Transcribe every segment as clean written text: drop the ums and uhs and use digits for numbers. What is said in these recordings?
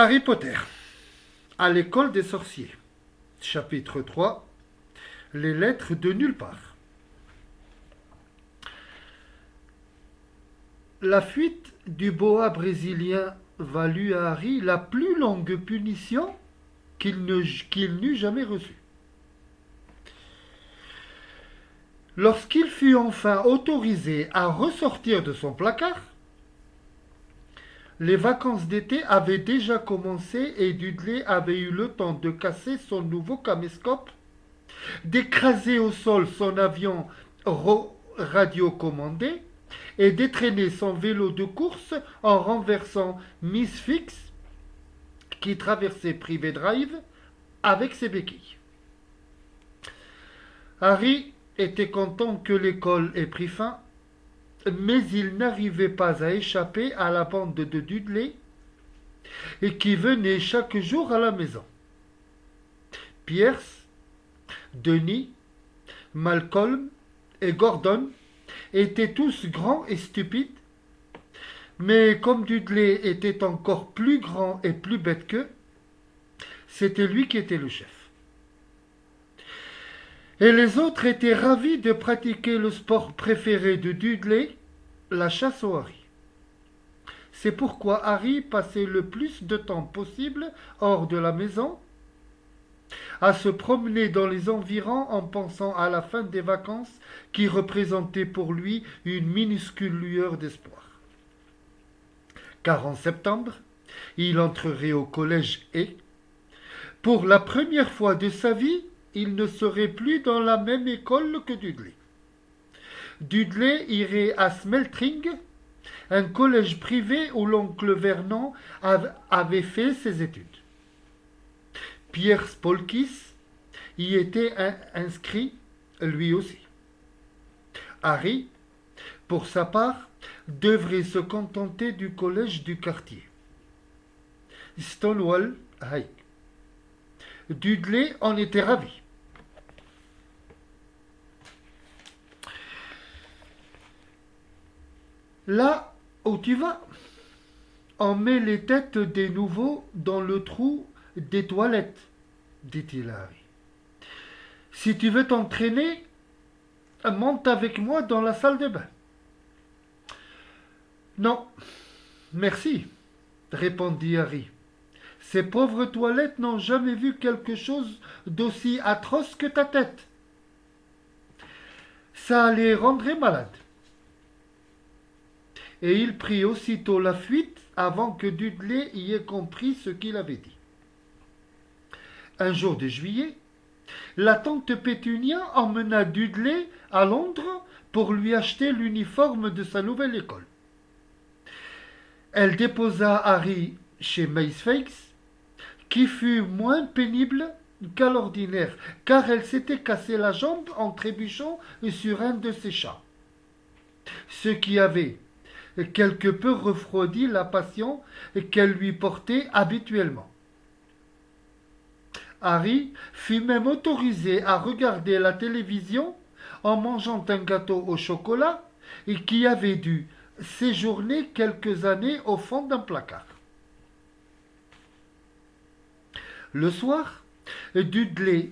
Harry Potter, à l'école des sorciers. Chapitre 3. Les lettres de nulle part. La fuite du boa brésilien valut à Harry la plus longue punition qu'il n'eût jamais reçue. Lorsqu'il fut enfin autorisé à ressortir de son placard, les vacances d'été avaient déjà commencé et Dudley avait eu le temps de casser son nouveau caméscope, d'écraser au sol son avion radiocommandé et d'étraîner son vélo de course en renversant Miss Fix qui traversait Privé Drive avec ses béquilles. Harry était content que l'école ait pris fin, mais il n'arrivait pas à échapper à la bande de Dudley et qui venait chaque jour à la maison. Pierce, Denis, Malcolm et Gordon étaient tous grands et stupides, mais comme Dudley était encore plus grand et plus bête qu'eux, c'était lui qui était le chef. Et les autres étaient ravis de pratiquer le sport préféré de Dudley, la chasse au Harry. C'est pourquoi Harry passait le plus de temps possible hors de la maison, à se promener dans les environs en pensant à la fin des vacances qui représentait pour lui une minuscule lueur d'espoir. Car en septembre, il entrerait au collège et, pour la première fois de sa vie, il ne serait plus dans la même école que Dudley. Dudley irait à Smeltring, un collège privé où l'oncle Vernon avait fait ses études. Pierre Polkis y était inscrit lui aussi. Harry, pour sa part, devrait se contenter du collège du quartier, Stonewall High. Dudley en était ravi. Là où tu vas, on met les têtes des nouveaux dans le trou des toilettes, dit-il à Harry. Si tu veux t'entraîner, monte avec moi dans la salle de bain. Non, merci, répondit Harry. Ces pauvres toilettes n'ont jamais vu quelque chose d'aussi atroce que ta tête. Ça les rendrait malades. Et il prit aussitôt la fuite avant que Dudley y ait compris ce qu'il avait dit. Un jour de juillet, la tante Pétunia emmena Dudley à Londres pour lui acheter l'uniforme de sa nouvelle école. Elle déposa Harry chez Miss Fix, qui fut moins pénible qu'à l'ordinaire, car elle s'était cassé la jambe en trébuchant sur un de ses chats, ce qui avait quelque peu refroidi la passion qu'elle lui portait habituellement. Harry fut même autorisé à regarder la télévision en mangeant un gâteau au chocolat et qui avait dû séjourner quelques années au fond d'un placard. Le soir, Dudley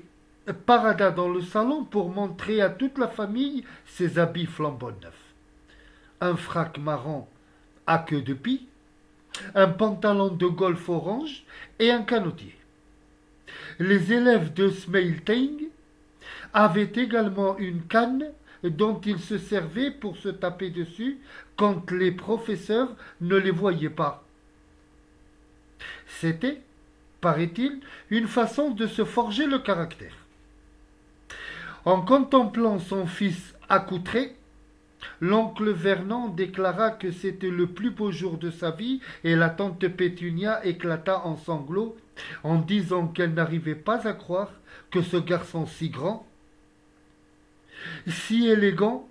parada dans le salon pour montrer à toute la famille ses habits flambant neufs. Un frac marron à queue de pie, un pantalon de golf orange et un canotier. Les élèves de Smelting avaient également une canne dont ils se servaient pour se taper dessus quand les professeurs ne les voyaient pas. C'était, paraît-il, une façon de se forger le caractère. En contemplant son fils accoutré, l'oncle Vernon déclara que c'était le plus beau jour de sa vie et la tante Pétunia éclata en sanglots en disant qu'elle n'arrivait pas à croire que ce garçon si grand, si élégant,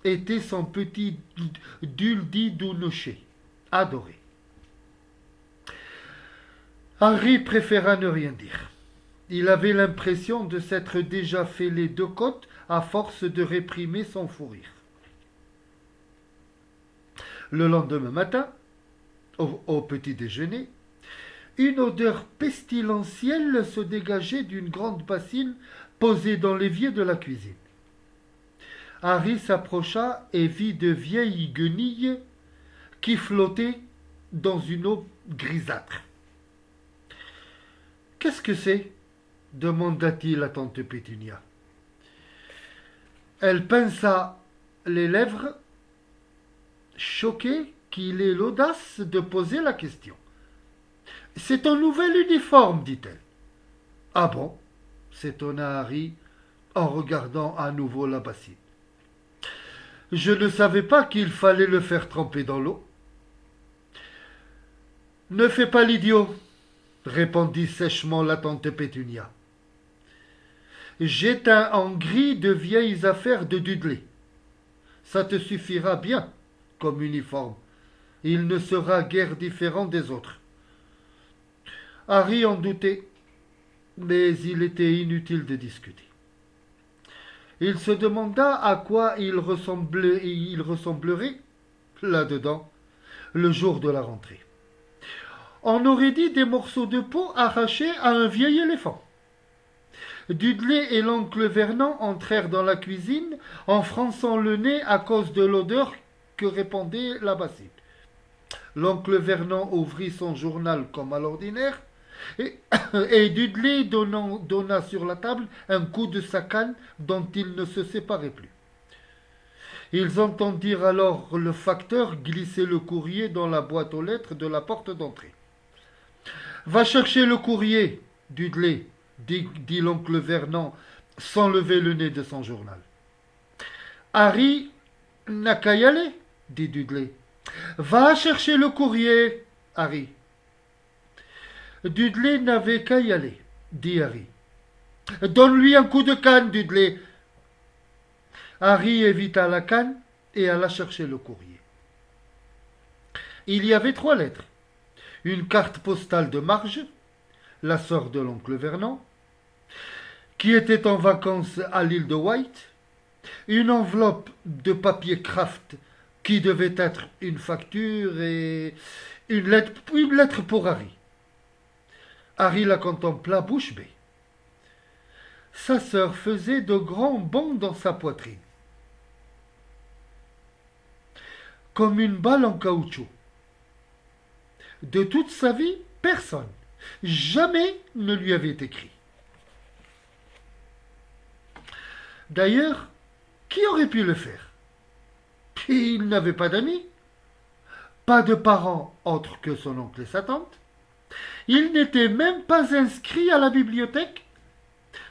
était son petit Duldy Dounouché, adoré. Harry préféra ne rien dire. Il avait l'impression de s'être déjà fait les deux côtes à force de réprimer son fou rire. Le lendemain matin, au petit déjeuner, Une odeur pestilentielle se dégageait d'une grande bassine posée dans l'évier de la cuisine. Harry s'approcha et vit de vieilles guenilles qui flottaient dans une eau grisâtre. « Qu'est-ce que c'est » demanda-t-il à tante Pétunia. Elle pinça les lèvres, choquée qu'il ait l'audace de poser la question. « C'est un nouvel uniforme, dit-elle. »« Ah bon ?» s'étonna Harry en regardant à nouveau la bassine. « Je ne savais pas qu'il fallait le faire tremper dans l'eau. »« Ne fais pas l'idiot, » répondit sèchement la tante Pétunia. « J'ai teint en gris de vieilles affaires de Dudley. Ça te suffira bien comme uniforme. Il ne sera guère différent des autres. » Harry en doutait, mais il était inutile de discuter. Il se demanda à quoi il ressemblerait, là-dedans, le jour de la rentrée. On aurait dit des morceaux de peau arrachés à un vieil éléphant. Dudley et l'oncle Vernon entrèrent dans la cuisine en fronçant le nez à cause de l'odeur que répandait la bassine. L'oncle Vernon ouvrit son journal comme à l'ordinaire et Dudley donna sur la table un coup de sa canne dont ils ne se séparaient plus. Ils entendirent alors le facteur glisser le courrier dans la boîte aux lettres de la porte d'entrée. « Va chercher le courrier, Dudley, dit l'oncle Vernon sans lever le nez de son journal. « Harry n'a qu'à y aller, dit Dudley. « Va chercher le courrier, Harry. » Dudley n'avait qu'à y aller, dit Harry. « Donne-lui un coup de canne, Dudley. » Harry évita la canne et alla chercher le courrier. Il y avait 3 lettres. Une carte postale de Marge, la sœur de l'oncle Vernon, qui était en vacances à l'île de White, une enveloppe de papier Kraft qui devait être une facture et une lettre pour Harry. Harry la contempla bouche bée. Sa sœur faisait de grands bonds dans sa poitrine, comme une balle en caoutchouc. De toute sa vie, personne, jamais ne lui avait écrit. D'ailleurs, qui aurait pu le faire? Il n'avait pas d'amis, pas de parents autres que son oncle et sa tante. Il n'était même pas inscrit à la bibliothèque,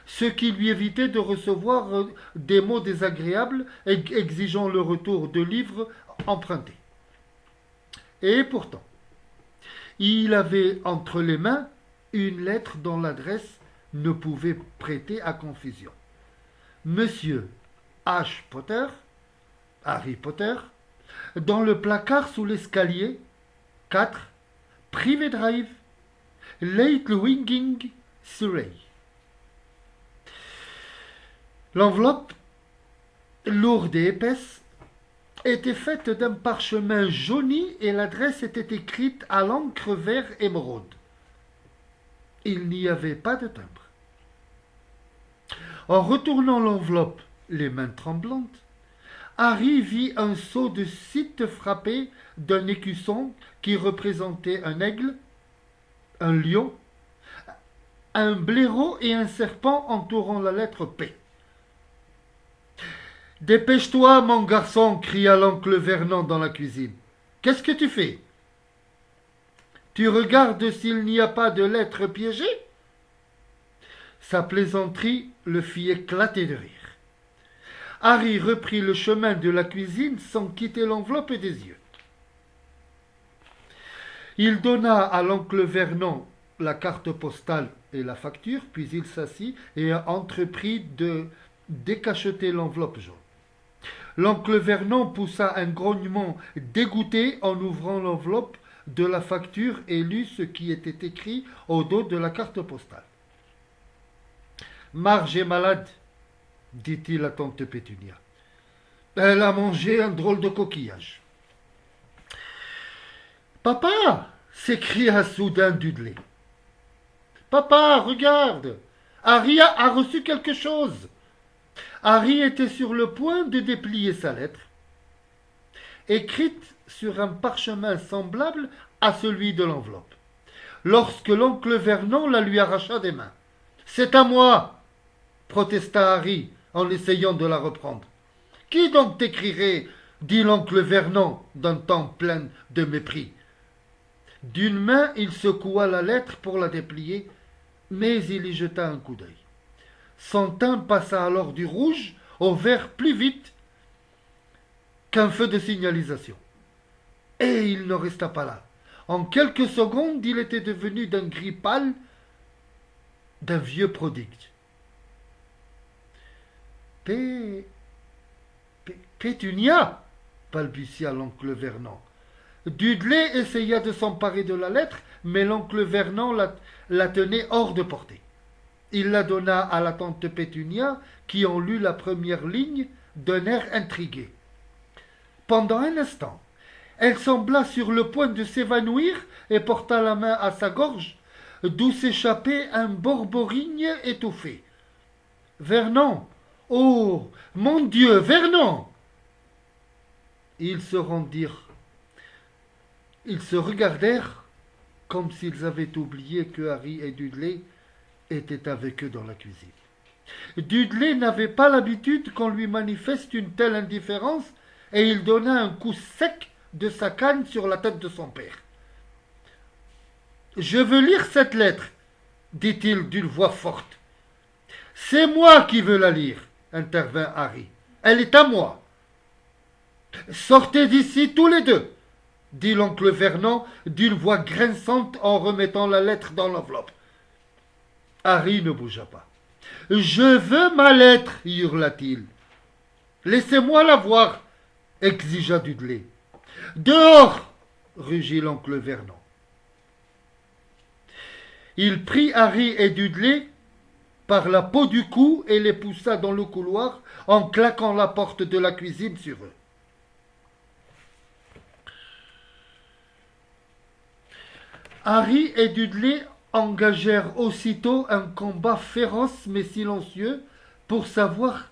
ce qui lui évitait de recevoir des mots désagréables exigeant le retour de livres empruntés. Et pourtant, il avait entre les mains une lettre dont l'adresse ne pouvait prêter à confusion. Monsieur H. Potter, Harry Potter, dans le placard sous l'escalier, 4, Privet Drive, Late Winging, Surrey. L'enveloppe, lourde et épaisse, était faite d'un parchemin jauni et l'adresse était écrite à l'encre vert émeraude. Il n'y avait pas de timbre. En retournant l'enveloppe, les mains tremblantes, Harry vit un seau de cite frappé d'un écusson qui représentait un aigle, un lion, un blaireau et un serpent entourant la lettre P. « Dépêche-toi, mon garçon !» cria l'oncle Vernon dans la cuisine. « Qu'est-ce que tu fais? Tu regardes s'il n'y a pas de lettre piégée ?» Sa plaisanterie le fit éclater de rire. Harry reprit le chemin de la cuisine sans quitter l'enveloppe des yeux. Il donna à l'oncle Vernon la carte postale et la facture, puis il s'assit et entreprit de décacheter l'enveloppe jaune. L'oncle Vernon poussa un grognement dégoûté en ouvrant l'enveloppe de la facture et lut ce qui était écrit au dos de la carte postale. « Marge est malade, » dit-il à tante Pétunia. « Elle a mangé un drôle de coquillage. »« Papa !» s'écria soudain Dudley. Papa, regarde, Harry a reçu quelque chose. Harry était sur le point de déplier sa lettre, écrite sur un parchemin semblable à celui de l'enveloppe, lorsque l'oncle Vernon la lui arracha des mains. « C'est à moi !» protesta Harry en essayant de la reprendre. « Qui donc t'écrirait ?» dit l'oncle Vernon d'un ton plein de mépris. D'une main, il secoua la lettre pour la déplier, mais il y jeta un coup d'œil. Son teint passa alors du rouge au vert plus vite qu'un feu de signalisation. Et il ne resta pas là. En quelques secondes, il était devenu d'un gris pâle, d'un vieux prodigue. Pétunia, balbutia l'oncle Vernon. Dudley essaya de s'emparer de la lettre, mais l'oncle Vernon la tenait hors de portée. Il la donna à la tante Pétunia, qui en lut la première ligne d'un air intrigué. Pendant un instant, elle sembla sur le point de s'évanouir et porta la main à sa gorge, d'où s'échappait un borborigne étouffé. « Vernon! Oh, mon Dieu, Vernon !» Ils se regardèrent comme s'ils avaient oublié que Harry et Dudley étaient avec eux dans la cuisine. Dudley n'avait pas l'habitude qu'on lui manifeste une telle indifférence, et il donna un coup sec de sa canne sur la tête de son père. « Je veux lire cette lettre, » dit-il d'une voix forte. « C'est moi qui veux la lire, » intervint Harry. « Elle est à moi. »« Sortez d'ici tous les deux, » dit l'oncle Vernon d'une voix grinçante en remettant la lettre dans l'enveloppe. Harry ne bougea pas. « Je veux ma lettre, » hurla-t-il. « Laissez-moi la voir, » exigea Dudley. « Dehors » rugit l'oncle Vernon. Il prit Harry et Dudley par la peau du cou et les poussa dans le couloir en claquant la porte de la cuisine sur eux. Harry et Dudley engagèrent aussitôt un combat féroce mais silencieux pour savoir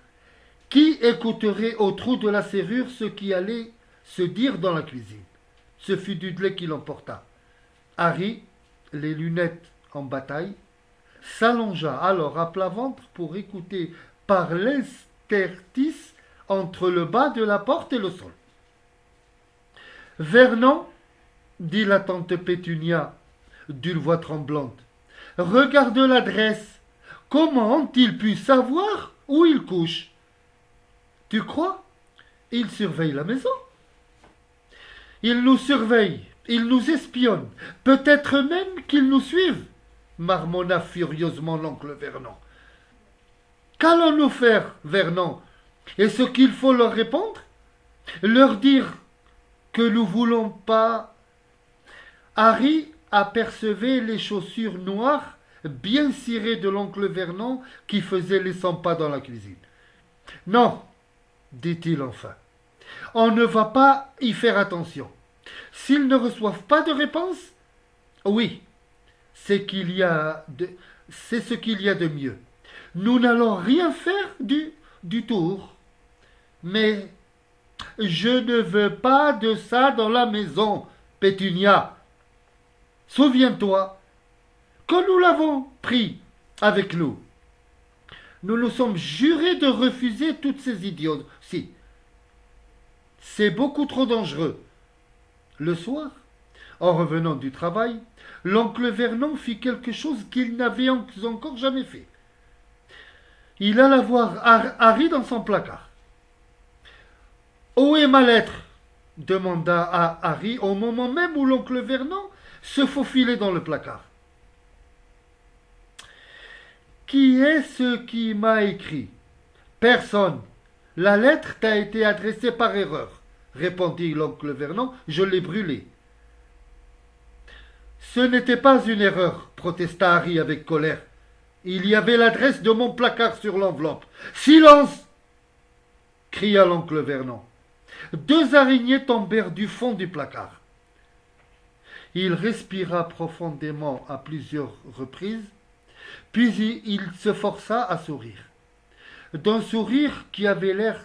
qui écouterait au trou de la serrure ce qui allait se dire dans la cuisine. Ce fut Dudley qui l'emporta. Harry, les lunettes en bataille, s'allongea alors à plat ventre pour écouter par l'interstice entre le bas de la porte et le sol. « Vernon, » dit la tante Pétunia d'une voix tremblante, « regarde l'adresse. Comment ont-ils pu savoir où il couche? Tu crois? Ils surveillent la maison. Ils nous surveillent, ils nous espionnent, peut-être même qu'ils nous suivent, marmonna furieusement l'oncle Vernon. Qu'allons-nous faire, Vernon? Est-ce qu'il faut leur répondre? Leur dire que nous voulons pas... Harry apercevait les chaussures noires bien cirées de l'oncle Vernon qui faisait les 100 pas dans la cuisine. Non, dit-il enfin, on ne va pas y faire attention. S'ils ne reçoivent pas de réponse, oui, c'est ce qu'il y a de mieux. Nous n'allons rien faire du tour. Mais je ne veux pas de ça dans la maison, Pétunia. Souviens-toi que nous l'avons pris avec nous. Nous nous sommes jurés de refuser toutes ces idioties. C'est beaucoup trop dangereux. Le soir, en revenant du travail, l'oncle Vernon fit quelque chose qu'il n'avait encore jamais fait. Il alla voir Harry dans son placard. « Où est ma lettre ?» demanda Harry au moment même où l'oncle Vernon se faufilait dans le placard. « Qui est-ce qui m'a écrit ? Personne. La lettre t'a été adressée par erreur, répondit l'oncle Vernon. Je l'ai brûlée. Ce n'était pas une erreur, protesta Harry avec colère. Il y avait l'adresse de mon placard sur l'enveloppe. Silence! Cria l'oncle Vernon. 2 araignées tombèrent du fond du placard. Il respira profondément à plusieurs reprises Puis il se força à sourire, d'un sourire qui avait l'air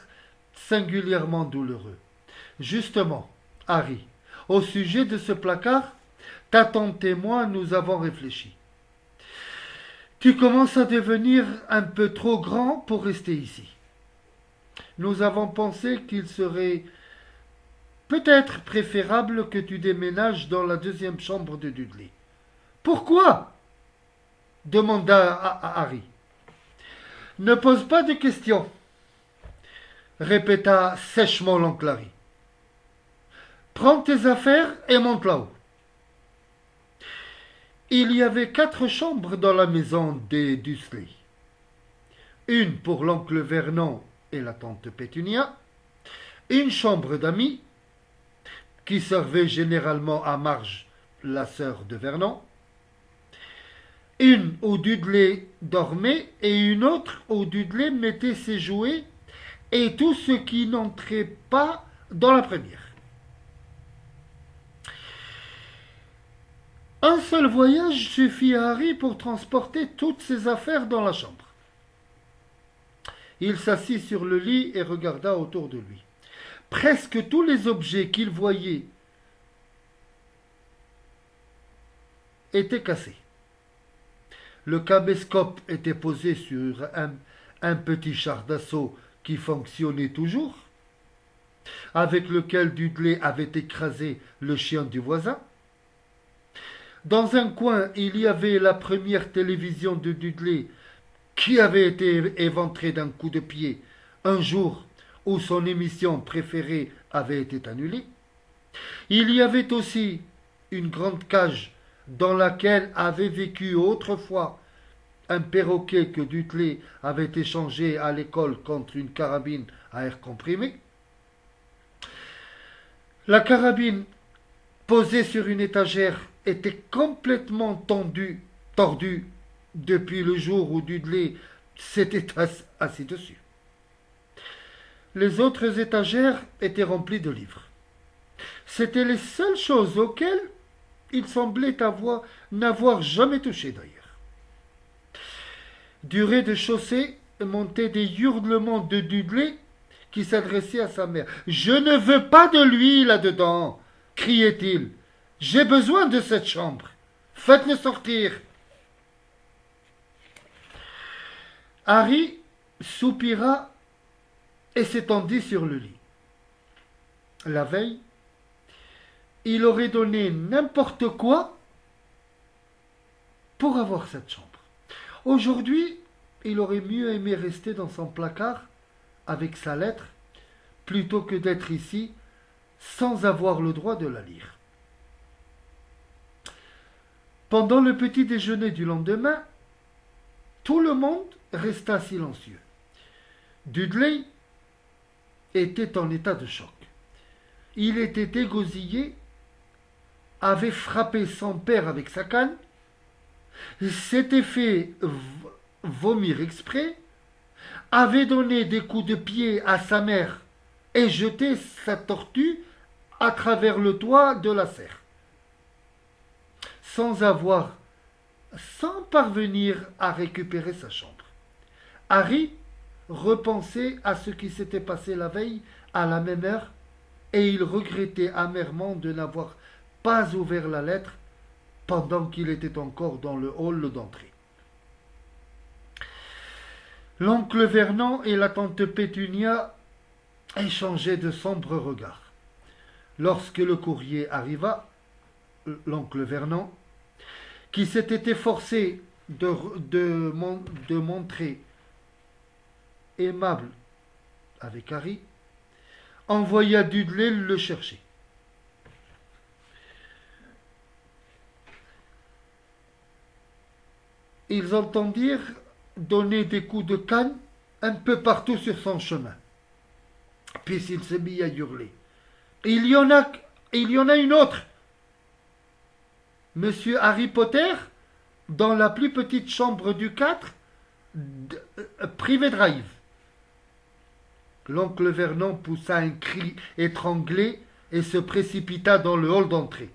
singulièrement douloureux. Justement, Harry, au sujet de ce placard, ta tante et moi, nous avons réfléchi. Tu commences à devenir un peu trop grand pour rester ici. Nous avons pensé qu'il serait peut-être préférable que tu déménages dans la deuxième chambre de Dudley. Pourquoi demanda Harry. Ne pose pas de questions, répéta sèchement l'oncle Harry. Prends tes affaires et monte là-haut. Il y avait 4 chambres dans la maison des Dursley. Une pour l'oncle Vernon et la tante Pétunia, une chambre d'amis, qui servait généralement à Marge, la sœur de Vernon, une où Dudley dormait et une autre où Dudley mettait ses jouets et tout ce qui n'entrait pas dans la première. Un seul voyage suffit à Harry pour transporter toutes ses affaires dans la chambre. Il s'assit sur le lit et regarda autour de lui. Presque tous les objets qu'il voyait étaient cassés. Le caméscope était posé sur un petit char d'assaut qui fonctionnait toujours, avec lequel Dudley avait écrasé le chien du voisin. Dans un coin, il y avait la première télévision de Dudley qui avait été éventrée d'un coup de pied un jour où son émission préférée avait été annulée. Il y avait aussi une grande cage dans laquelle avait vécu autrefois un perroquet que Dudley avait échangé à l'école contre une carabine à air comprimé. La carabine posée sur une étagère était complètement tordue depuis le jour où Dudley s'était assis dessus. Les autres étagères étaient remplies de livres. C'étaient les seules choses auxquelles il semblait n'avoir jamais touché d'ailleurs. Du rez-de-chaussée montaient des hurlements de Dudley qui s'adressait à sa mère. « Je ne veux pas de lui là-dedans !» criait-il. « J'ai besoin de cette chambre. Faites-le sortir !» Harry soupira et s'étendit sur le lit. La veille, il aurait donné n'importe quoi pour avoir cette chambre. Aujourd'hui, il aurait mieux aimé rester dans son placard avec sa lettre plutôt que d'être ici sans avoir le droit de la lire. Pendant le petit déjeuner du lendemain, tout le monde resta silencieux. Dudley était en état de choc. Il était égosillé, avait frappé son père avec sa canne, s'était fait vomir exprès, avait donné des coups de pied à sa mère et jeté sa tortue à travers le toit de la serre, sans parvenir à récupérer sa chambre. Harry repensait à ce qui s'était passé la veille à la même heure et il regrettait amèrement de n'avoir pas ouvert la lettre pendant qu'il était encore dans le hall d'entrée. L'oncle Vernon et la tante Pétunia échangeaient de sombres regards. Lorsque le courrier arriva, l'oncle Vernon, qui s'était efforcé de montrer aimable avec Harry, envoya Dudley le chercher. Ils entendirent donner des coups de canne un peu partout sur son chemin. Puis il se mit à hurler. Il y en a une autre. Monsieur Harry Potter, dans la plus petite chambre du 4, Privé Drive. L'oncle Vernon poussa un cri étranglé et se précipita dans le hall d'entrée.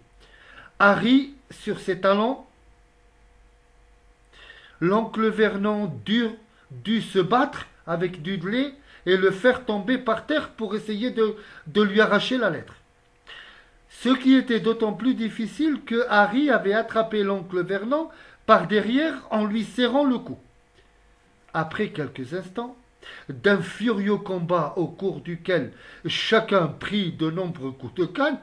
Harry, sur ses talons, L'oncle Vernon dut se battre avec Dudley et le faire tomber par terre pour essayer de lui arracher la lettre. Ce qui était d'autant plus difficile que Harry avait attrapé l'oncle Vernon par derrière en lui serrant le cou. Après quelques instants, d'un furieux combat au cours duquel chacun prit de nombreux coups de canne,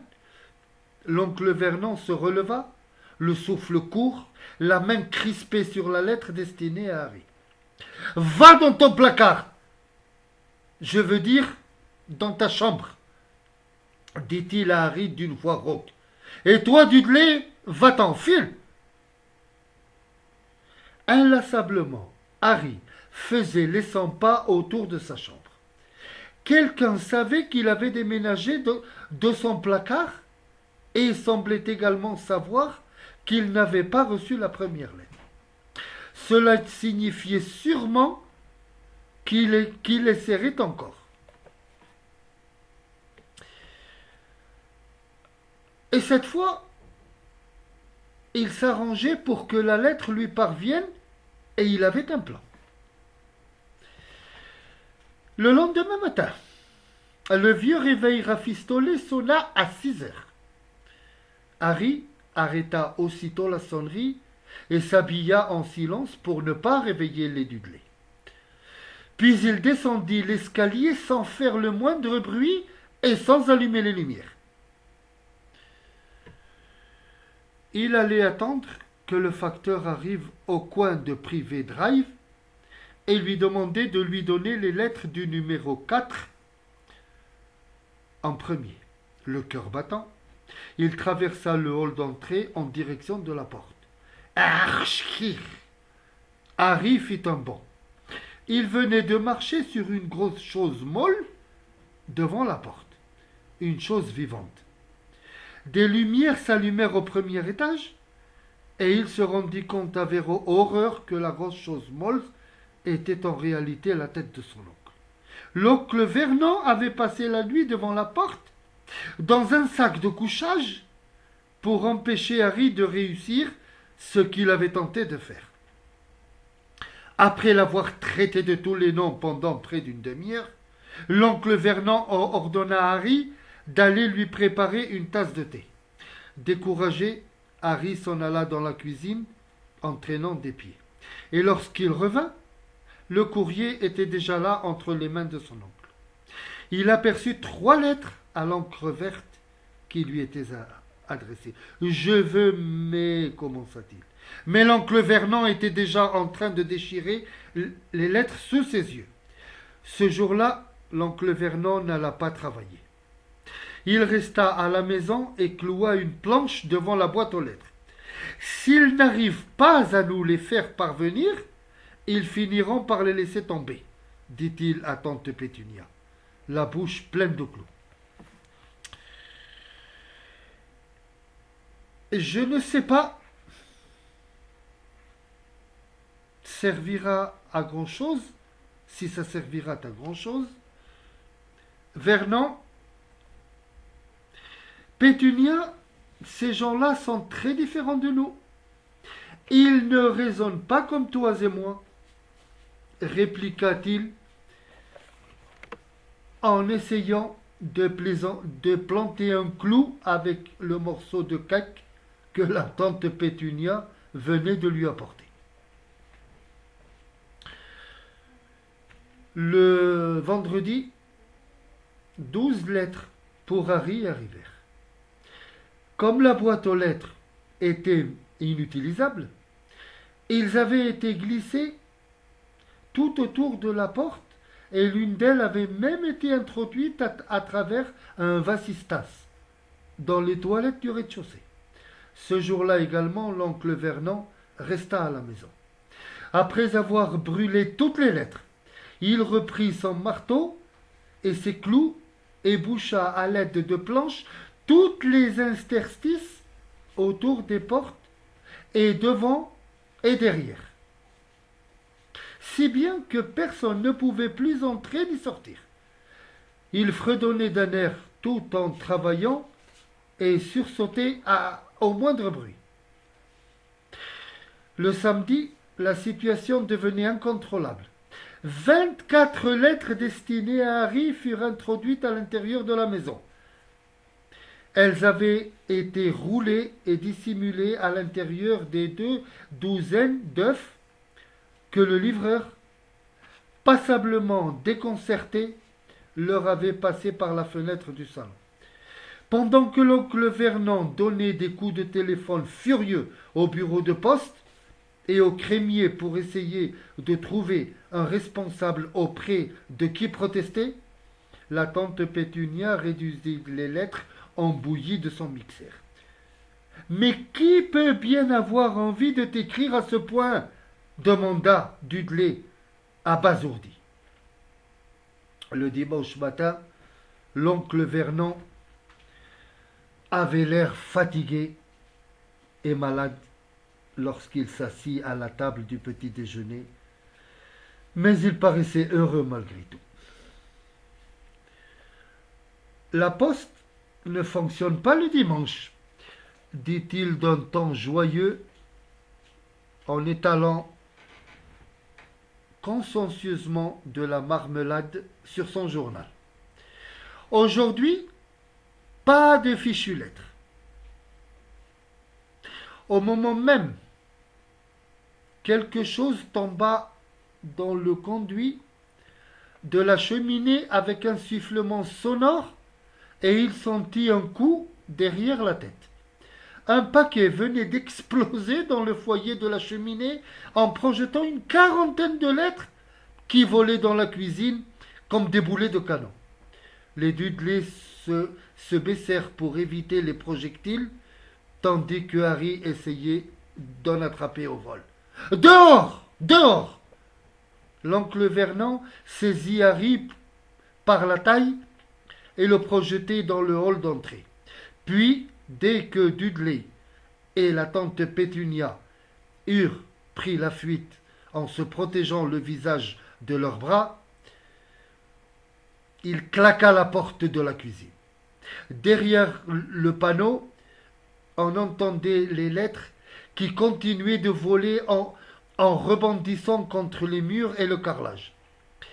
l'oncle Vernon se releva, le souffle court, la main crispée sur la lettre destinée à Harry. « Va dans ton placard ! Je veux dire, dans ta chambre !» dit-il à Harry d'une voix rauque. « Et toi, Dudley, va-t'en, file !» Inlassablement, Harry faisait les 100 pas autour de sa chambre. Quelqu'un savait qu'il avait déménagé de son placard et semblait également savoir qu'il n'avait pas reçu la première lettre. Cela signifiait sûrement qu'il essaierait encore. Et cette fois, il s'arrangeait pour que la lettre lui parvienne et il avait un plan. Le lendemain matin, le vieux réveil rafistolé sonna à 6 heures. Harry arrêta aussitôt la sonnerie et s'habilla en silence pour ne pas réveiller les Dudley. Puis il descendit l'escalier sans faire le moindre bruit et sans allumer les lumières. Il allait attendre que le facteur arrive au coin de Privé Drive et lui demander de lui donner les lettres du numéro 4 en premier. Le cœur battant, il traversa le hall d'entrée en direction de la porte. Archir! Harry fit un bond. Il venait de marcher sur une grosse chose molle devant la porte. Une chose vivante. Des lumières s'allumèrent au premier étage et il se rendit compte avec horreur que la grosse chose molle était en réalité la tête de son oncle. L'oncle Vernon avait passé la nuit devant la porte dans un sac de couchage pour empêcher Harry de réussir ce qu'il avait tenté de faire. Après l'avoir traité de tous les noms pendant près d'une demi-heure, l'oncle Vernon ordonna à Harry d'aller lui préparer une tasse de thé. Découragé, Harry s'en alla dans la cuisine en traînant des pieds. Et lorsqu'il revint, le courrier était déjà là entre les mains de son oncle. Il aperçut 3 lettres à l'encre verte qui lui étaient adressées. « Je veux, mais... » commença-t-il. Mais l'oncle Vernon était déjà en train de déchirer les lettres sous ses yeux. Ce jour-là, l'oncle Vernon n'alla pas travailler. Il resta à la maison et cloua une planche devant la boîte aux lettres. « S'ils n'arrivent pas à nous les faire parvenir, ils finiront par les laisser tomber, » dit-il à tante Pétunia, la bouche pleine de clous. « Je ne sais pas, servira à grand-chose, si ça servira à grand-chose. Vernon, Pétunia, ces gens-là sont très différents de nous. Ils ne raisonnent pas comme toi et moi, répliqua-t-il en essayant de planter un clou avec le morceau de caque que la tante Pétunia venait de lui apporter. Le vendredi, 12 lettres pour Harry arrivèrent. Comme la boîte aux lettres était inutilisable, ils avaient été glissés tout autour de la porte et l'une d'elles avait même été introduite à travers un vasistas dans les toilettes du rez-de-chaussée. Ce jour-là également, l'oncle Vernon resta à la maison. Après avoir brûlé toutes les lettres, il reprit son marteau et ses clous et boucha à l'aide de planches toutes les interstices autour des portes et devant et derrière, si bien que personne ne pouvait plus entrer ni sortir. Il fredonnait d'un air tout en travaillant et sursautait au moindre bruit. Le samedi, la situation devenait incontrôlable. 24 lettres destinées à Harry furent introduites à l'intérieur de la maison. Elles avaient été roulées et dissimulées à l'intérieur des 2 douzaines d'œufs que le livreur, passablement déconcerté, leur avait passés par la fenêtre du salon. Pendant que l'oncle Vernon donnait des coups de téléphone furieux au bureau de poste et au crémier pour essayer de trouver un responsable auprès de qui protester, la tante Pétunia réduisit les lettres en bouillie de son mixeur. « Mais qui peut bien avoir envie de t'écrire à ce point ?» demanda Dudley, abasourdi. Le dimanche matin, l'oncle Vernon avait l'air fatigué et malade lorsqu'il s'assit à la table du petit déjeuner, mais il paraissait heureux malgré tout. La poste ne fonctionne pas le dimanche, dit-il d'un ton joyeux en étalant consciencieusement de la marmelade sur son journal. Aujourd'hui, pas de fichues lettres. Au moment même, quelque chose tomba dans le conduit de la cheminée avec un sifflement sonore et il sentit un coup derrière la tête. Un paquet venait d'exploser dans le foyer de la cheminée en projetant une quarantaine de lettres qui volaient dans la cuisine comme des boulets de canon. Les Dudley se baissèrent pour éviter les projectiles, tandis que Harry essayait d'en attraper au vol. « Dehors ! Dehors !» L'oncle Vernon saisit Harry par la taille et le projetait dans le hall d'entrée. Puis, dès que Dudley et la tante Pétunia eurent pris la fuite en se protégeant le visage de leurs bras, il claqua la porte de la cuisine. Derrière le panneau, on entendait les lettres qui continuaient de voler en rebondissant contre les murs et le carrelage.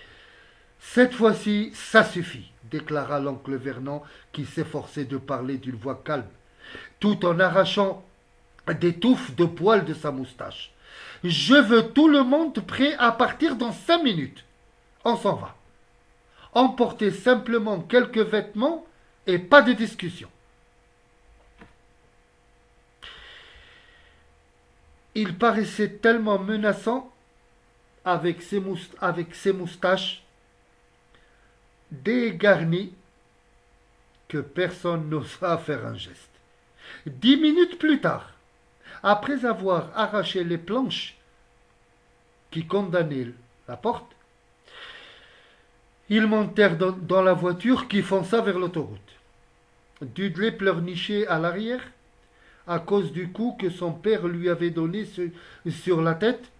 « Cette fois-ci, ça suffit », déclara l'oncle Vernon, qui s'efforçait de parler d'une voix calme, tout en arrachant des touffes de poils de sa moustache. « Je veux tout le monde prêt à partir dans 5 minutes. On s'en va. Emportez simplement quelques vêtements et pas de discussion. » Il paraissait tellement menaçant avec ses moustaches dégarnies que personne n'osa faire un geste. 10 minutes plus tard, après avoir arraché les planches qui condamnaient la porte, ils montèrent dans la voiture qui fonça vers l'autoroute. Dudley pleurnichait à l'arrière à cause du coup que son père lui avait donné sur la tête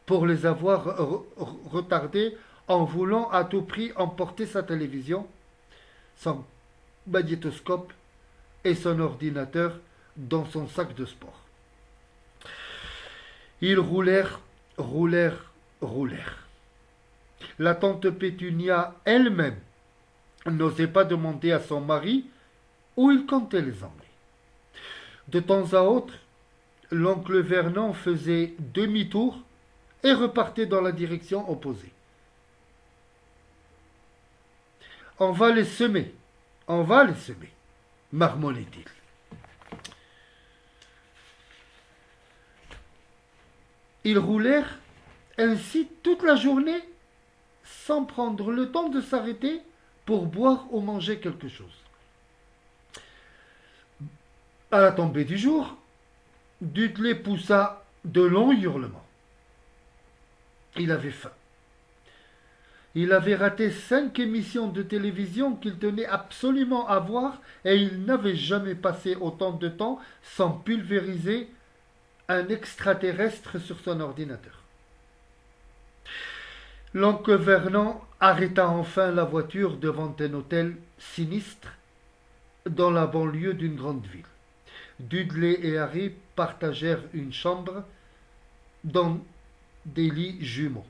pour les avoir retardés en voulant à tout prix emporter sa télévision, son magnétoscope et son ordinateur dans son sac de sport. Ils roulèrent. La tante Pétunia elle-même n'osait pas demander à son mari où il comptait les emmener. De temps à autre, l'oncle Vernon faisait demi-tour et repartait dans la direction opposée. « On va les semer, marmonnait-il. Ils roulèrent ainsi toute la journée sans prendre le temps de s'arrêter pour boire ou manger quelque chose. À la tombée du jour, Dudley poussa de longs hurlements. Il avait faim. Il avait raté 5 émissions de télévision qu'il tenait absolument à voir et il n'avait jamais passé autant de temps sans pulvériser un extraterrestre sur son ordinateur. L'oncle Vernon arrêta enfin la voiture devant un hôtel sinistre dans la banlieue d'une grande ville. Dudley et Harry partagèrent une chambre dans des lits jumeaux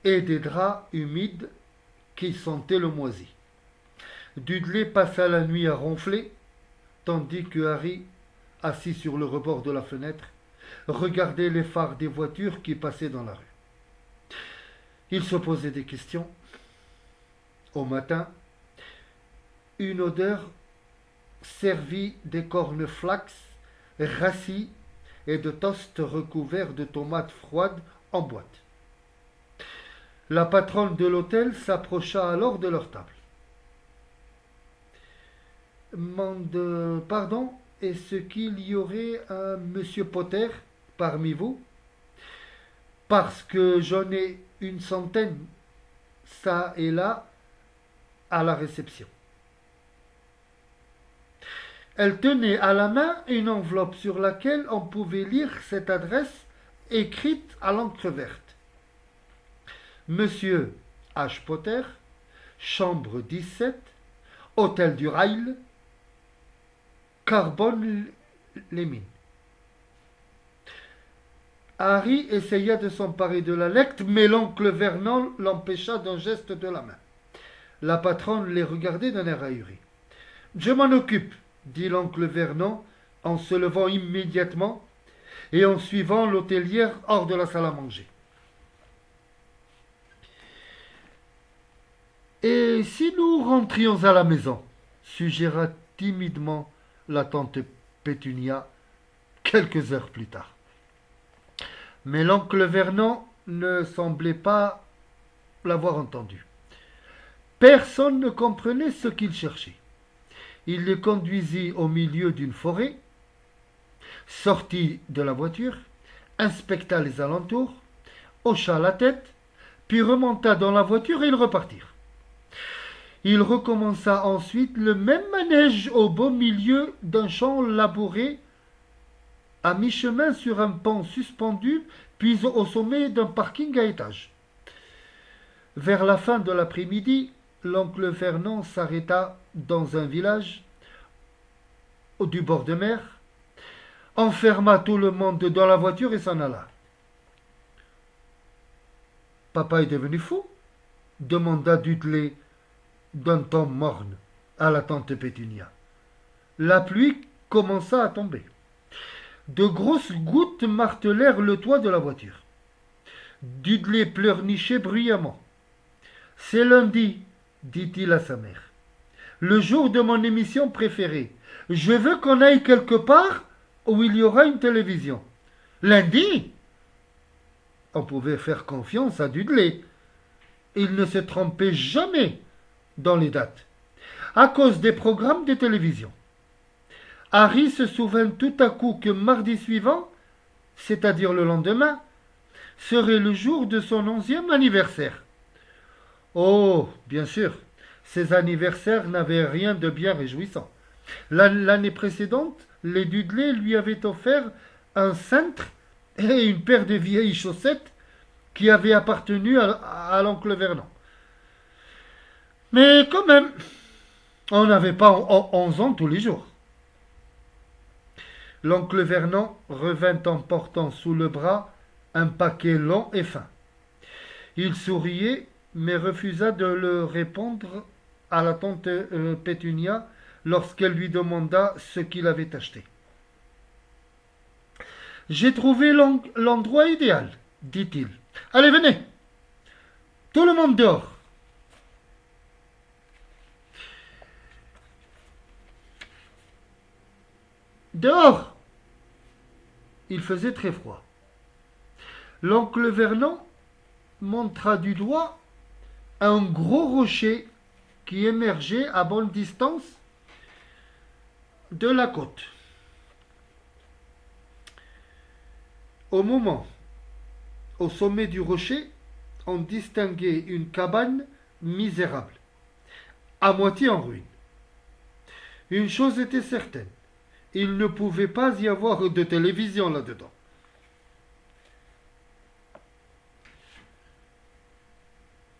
et des draps humides qui sentaient le moisi. Dudley passa la nuit à ronfler, tandis que Harry, assis sur le rebord de la fenêtre, regardait les phares des voitures qui passaient dans la rue. Il se posait des questions. Au matin, une odeur servit des cornflakes rassis et de toasts recouverts de tomates froides en boîte. La patronne de l'hôtel s'approcha alors de leur table. Pardon, est-ce qu'il y aurait un monsieur Potter parmi vous? Parce que j'en ai une centaine, ça et là, à la réception. Elle tenait à la main une enveloppe sur laquelle on pouvait lire cette adresse écrite à l'encre verte. Monsieur H. Potter, chambre 17, hôtel du Rail, Carbone-les-Mines. Harry essaya de s'emparer de la lettre, mais l'oncle Vernon l'empêcha d'un geste de la main. La patronne les regardait d'un air ahuri. « Je m'en occupe, » dit l'oncle Vernon en se levant immédiatement et en suivant l'hôtelière hors de la salle à manger. « Et si nous rentrions à la maison ?» suggéra timidement la tante Pétunia quelques heures plus tard. Mais l'oncle Vernon ne semblait pas l'avoir entendu. Personne ne comprenait ce qu'il cherchait. Il les conduisit au milieu d'une forêt, sortit de la voiture, inspecta les alentours, hocha la tête, puis remonta dans la voiture et ils repartirent. Il recommença ensuite le même manège au beau milieu d'un champ labouré, à mi-chemin sur un pont suspendu, puis au sommet d'un parking à étages. Vers la fin de l'après-midi, l'oncle Vernon s'arrêta dans un village du bord de mer, enferma tout le monde dans la voiture et s'en alla. « Papa est devenu fou ?» demanda Dudley d'un ton morne à la tante Pétunia. La pluie commença à tomber. De grosses gouttes martelèrent le toit de la voiture. Dudley pleurnichait bruyamment. « C'est lundi, » dit-il à sa mère. « Le jour de mon émission préférée. Je veux qu'on aille quelque part où il y aura une télévision. » « Lundi ?» On pouvait faire confiance à Dudley. Il ne se trompait jamais dans les dates, à cause des programmes de télévision. Harry se souvint tout à coup que mardi suivant, c'est-à-dire le lendemain, serait le jour de son 11e anniversaire. Oh, bien sûr, ces anniversaires n'avaient rien de bien réjouissant. L'année précédente, les Dudley lui avaient offert un cintre et une paire de vieilles chaussettes qui avaient appartenu à l'oncle Vernon. Mais quand même, on n'avait pas 11 ans tous les jours. L'oncle Vernon revint en portant sous le bras un paquet long et fin. Il souriait, mais refusa de le répondre à la tante Pétunia lorsqu'elle lui demanda ce qu'il avait acheté. « J'ai trouvé l'endroit idéal, » dit-il. « Allez, venez, tout le monde dehors. » Dehors, il faisait très froid. L'oncle Vernon montra du doigt un gros rocher qui émergeait à bonne distance de la côte. Au sommet du rocher, on distinguait une cabane misérable, à moitié en ruine. Une chose était certaine, il ne pouvait pas y avoir de télévision là-dedans.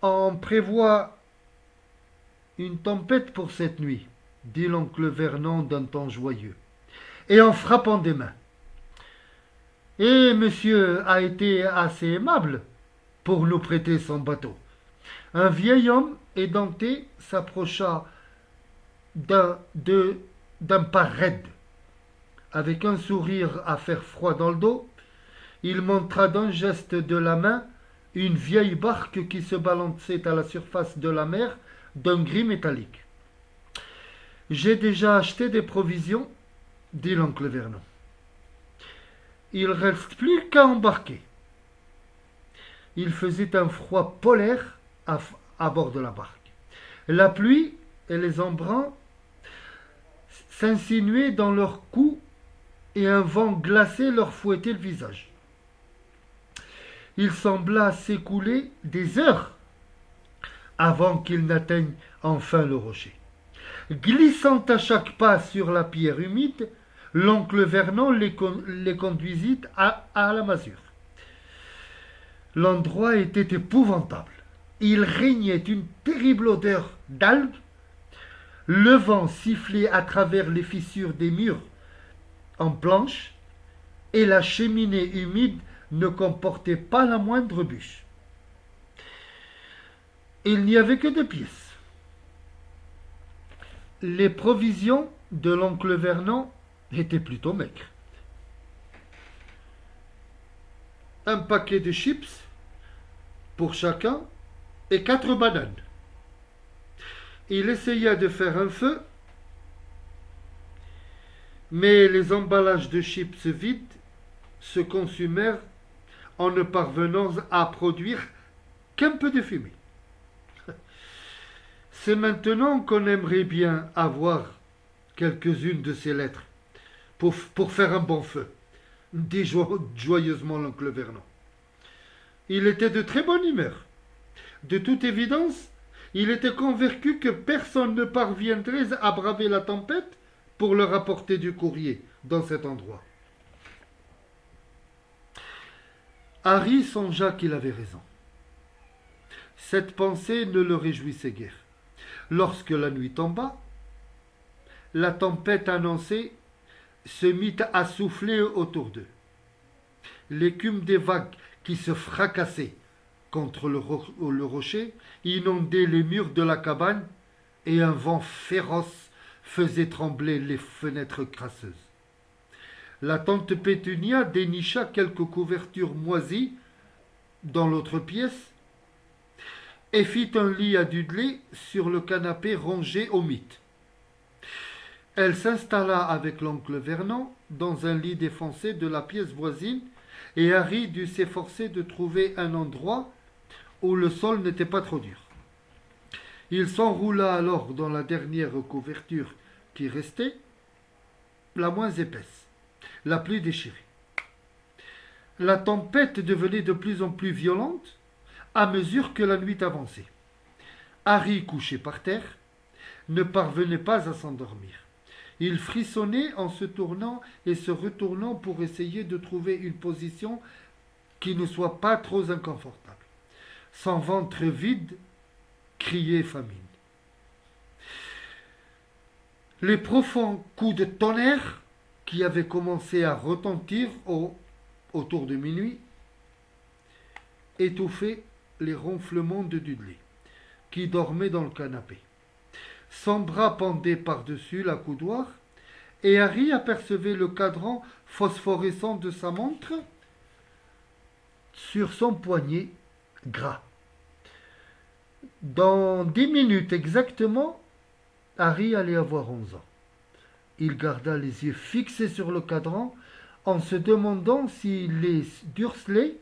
On prévoit une tempête pour cette nuit, dit l'oncle Vernon d'un ton joyeux, et en frappant des mains. Et monsieur a été assez aimable pour nous prêter son bateau. Un vieil homme édenté s'approcha d'un pas raide. Avec un sourire à faire froid dans le dos, il montra d'un geste de la main une vieille barque qui se balançait à la surface de la mer d'un gris métallique. J'ai déjà acheté des provisions, dit l'oncle Vernon. Il ne reste plus qu'à embarquer. Il faisait un froid polaire à bord de la barque. La pluie et les embruns s'insinuaient dans leurs cous et un vent glacé leur fouettait le visage. Il sembla s'écouler des heures avant qu'ils n'atteignent enfin le rocher. Glissant à chaque pas sur la pierre humide, l'oncle Vernon les conduisit à la masure. L'endroit était épouvantable. Il régnait une terrible odeur d'algues. Le vent sifflait à travers les fissures des murs en planches et la cheminée humide ne comportait pas la moindre bûche. Il n'y avait que 2 pièces. Les provisions de l'oncle Vernon étaient plutôt maigres. Un paquet de chips pour chacun et 4 bananes. Il essaya de faire un feu, mais les emballages de chips vides se consumèrent en ne parvenant à produire qu'un peu de fumée. C'est maintenant qu'on aimerait bien avoir quelques-unes de ces lettres pour faire un bon feu, dit joyeusement l'oncle Vernon. Il était de très bonne humeur. De toute évidence, il était convaincu que personne ne parviendrait à braver la tempête pour leur apporter du courrier dans cet endroit. Harry songea qu'il avait raison. Cette pensée ne le réjouissait guère. Lorsque la nuit tomba, la tempête annoncée se mit à souffler autour d'eux. L'écume des vagues qui se fracassaient contre le rocher inondait les murs de la cabane et un vent féroce faisait trembler les fenêtres crasseuses. La tante Pétunia dénicha quelques couvertures moisies dans l'autre pièce et fit un lit à Dudley sur le canapé rongé au mythe. Elle s'installa avec l'oncle Vernon dans un lit défoncé de la pièce voisine et Harry dut s'efforcer de trouver un endroit où le sol n'était pas trop dur. Il s'enroula alors dans la dernière couverture qui restait, la moins épaisse, la plus déchirée. La tempête devenait de plus en plus violente à mesure que la nuit avançait. Harry, couché par terre, ne parvenait pas à s'endormir. Il frissonnait en se tournant et se retournant pour essayer de trouver une position qui ne soit pas trop inconfortable. Son ventre vide criait famine. Les profonds coups de tonnerre qui avaient commencé à retentir autour de minuit étouffaient les ronflements de Dudley, qui dormait dans le canapé. Son bras pendait par-dessus la coudoir, et Harry apercevait le cadran phosphorescent de sa montre sur son poignet gras. Dans 10 minutes exactement, Harry allait avoir 11 ans. Il garda les yeux fixés sur le cadran en se demandant si les Dursley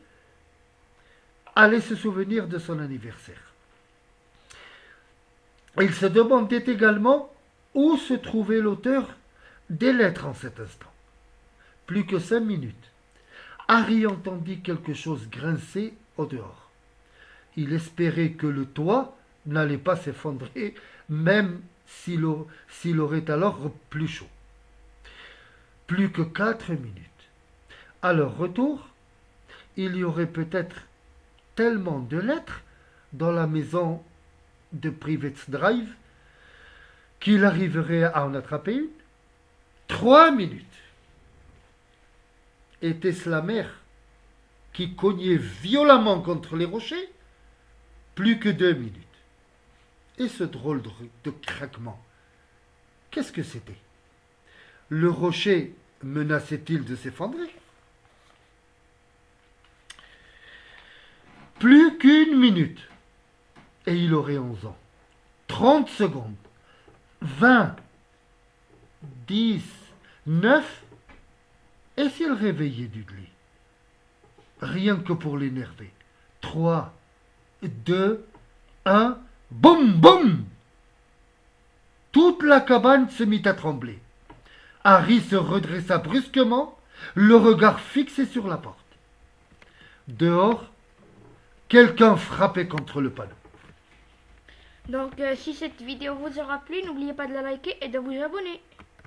allaient se souvenir de son anniversaire. Il se demandait également où se trouvait l'auteur des lettres en cet instant. Plus que 5 minutes. Harry entendit quelque chose grincer au dehors. Il espérait que le toit n'allait pas s'effondrer, même s'il aurait alors plus chaud. Plus que 4 minutes. À leur retour, il y aurait peut-être tellement de lettres dans la maison de Privet's Drive qu'il arriverait à en attraper une. 3 minutes. Était-ce la mer qui cognait violemment contre les rochers? Plus que 2 minutes. Et ce drôle de craquement, qu'est-ce que c'était? Le rocher menaçait-il de s'effondrer? Plus qu'1 minute, et il aurait 11 ans. 30 secondes, 20, 10, 9, et s'il réveillait Dudley? Rien que pour l'énerver. 3, 2, 1, boum, boum! Toute la cabane se mit à trembler. Harry se redressa brusquement, le regard fixé sur la porte. Dehors, quelqu'un frappait contre le panneau. Donc si cette vidéo vous aura plu, n'oubliez pas de la liker et de vous abonner.